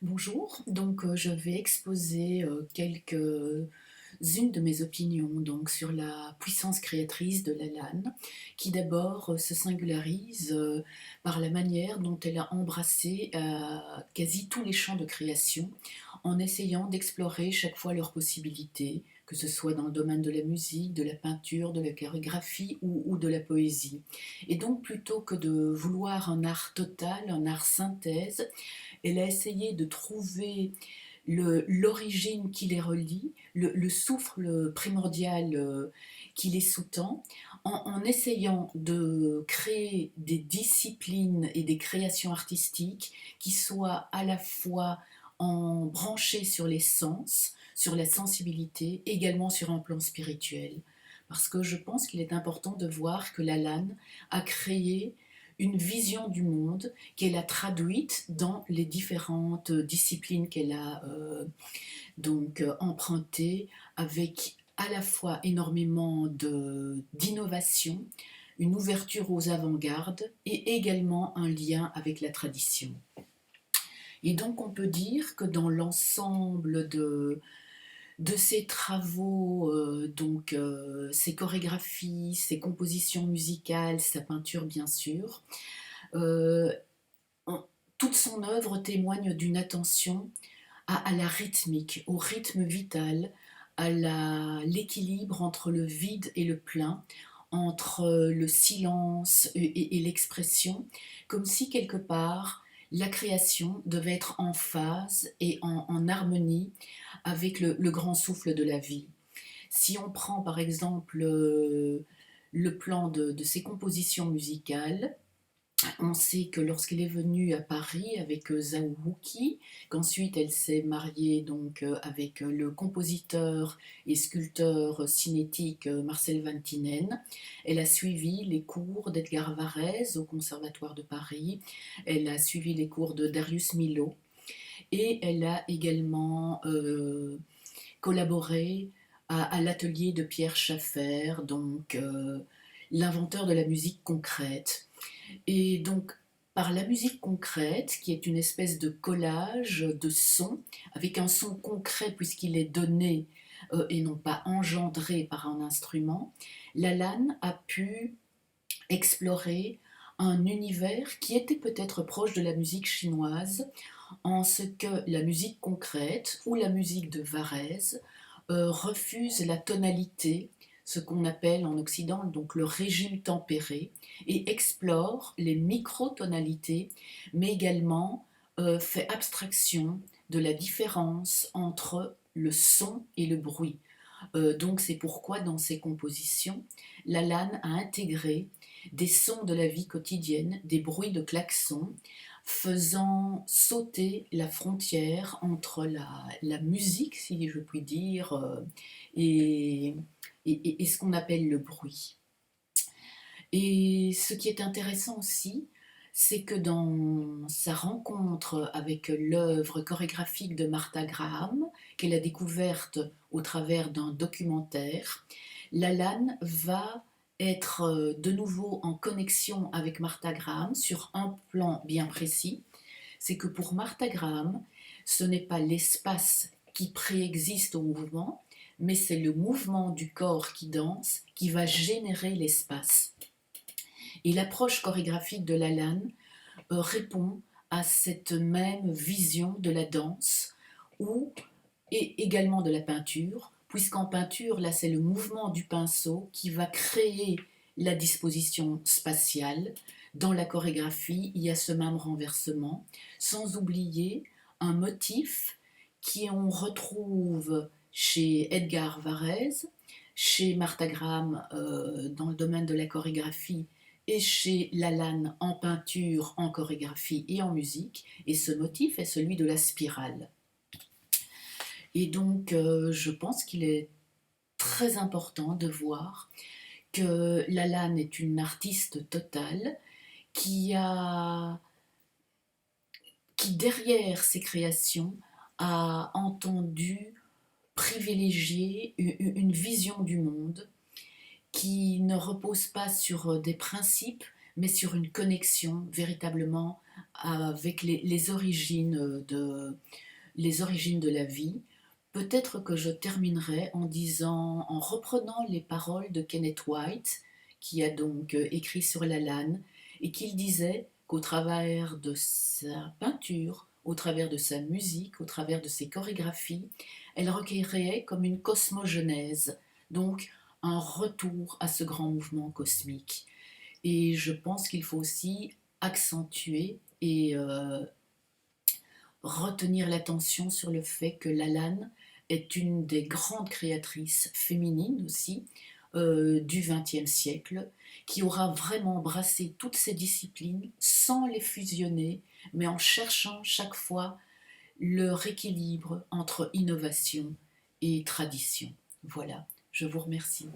Bonjour, je vais exposer quelques-unes de mes opinions sur la puissance créatrice de Lalanne, qui d'abord se singularise par la manière dont elle a embrassé quasi tous les champs de création, en essayant d'explorer chaque fois leurs possibilités, que ce soit dans le domaine de la musique, de la peinture, de la chorégraphie ou de la poésie. Et donc plutôt que de vouloir un art total, un art synthèse, elle a essayé de trouver l'origine qui les relie, le souffle primordial qui les sous-tend, en essayant de créer des disciplines et des créations artistiques qui soient à la fois branchées sur les sens, sur la sensibilité, également sur un plan spirituel. Parce que je pense qu'il est important de voir que Lalanne a créé une vision du monde qu'elle a traduite dans les différentes disciplines qu'elle a empruntées, avec à la fois énormément d'innovation, une ouverture aux avant-gardes et également un lien avec la tradition. Et donc on peut dire que dans l'ensemble de ses travaux, ses chorégraphies, ses compositions musicales, sa peinture bien sûr, euh, toute son œuvre témoigne d'une attention à la rythmique, au rythme vital, à l'équilibre entre le vide et le plein, entre le silence et l'expression, comme si quelque part la création devait être en phase et en harmonie avec le grand souffle de la vie. Si on prend par exemple le plan de ses compositions musicales, on sait que lorsqu'elle est venue à Paris avec Zhao Wuqi, qu'ensuite elle s'est mariée avec le compositeur et sculpteur cinétique Marcel Van Tienen. Elle a suivi les cours d'Edgar Varèse au Conservatoire de Paris. Elle a suivi les cours de Darius Milhaud et elle a également collaboré à l'atelier de Pierre Schaffer, l'inventeur de la musique concrète. Et donc, par la musique concrète, qui est une espèce de collage de sons, avec un son concret puisqu'il est donné et non pas engendré par un instrument, Lalanne a pu explorer un univers qui était peut-être proche de la musique chinoise, en ce que la musique concrète ou la musique de Varèse refuse la tonalité, ce qu'on appelle en Occident donc le régime tempéré, et explore les microtonalités, mais également fait abstraction de la différence entre le son et le bruit. Donc c'est pourquoi dans ses compositions, Lalanne a intégré des sons de la vie quotidienne, des bruits de klaxons, faisant sauter la frontière entre la musique, si je puis dire, et, et ce qu'on appelle le bruit. Et ce qui est intéressant aussi, c'est que dans sa rencontre avec l'œuvre chorégraphique de Martha Graham, qu'elle a découverte au travers d'un documentaire, Lalanne va être de nouveau en connexion avec Martha Graham sur un plan bien précis. C'est que pour Martha Graham, ce n'est pas l'espace qui préexiste au mouvement, mais c'est le mouvement du corps qui danse qui va générer l'espace. Et l'approche chorégraphique de Lalanne répond à cette même vision de la danse ou et également de la peinture, puisqu'en peinture, là, c'est le mouvement du pinceau qui va créer la disposition spatiale. Dans la chorégraphie, il y a ce même renversement, sans oublier un motif qui on retrouve chez Edgar Varèse, chez Martha Graham dans le domaine de la chorégraphie et chez Lalanne en peinture, en chorégraphie et en musique. Et ce motif est celui de la spirale. Et je pense qu'il est très important de voir que Lalanne est une artiste totale qui a, qui derrière ses créations a entendu privilégier une vision du monde qui ne repose pas sur des principes, mais sur une connexion véritablement avec les origines de la vie. Peut-être que je terminerai en reprenant les paroles de Kenneth White, qui a donc écrit sur Lalanne, et qu'il disait qu'au travers de sa peinture, au travers de sa musique, au travers de ses chorégraphies, elle requérait comme une cosmogenèse, donc un retour à ce grand mouvement cosmique. Et je pense qu'il faut aussi accentuer et retenir l'attention sur le fait que Lalanne est une des grandes créatrices féminines aussi du XXe siècle, qui aura vraiment brassé toutes ces disciplines sans les fusionner, mais en cherchant chaque fois leur équilibre entre innovation et tradition. Voilà, je vous remercie.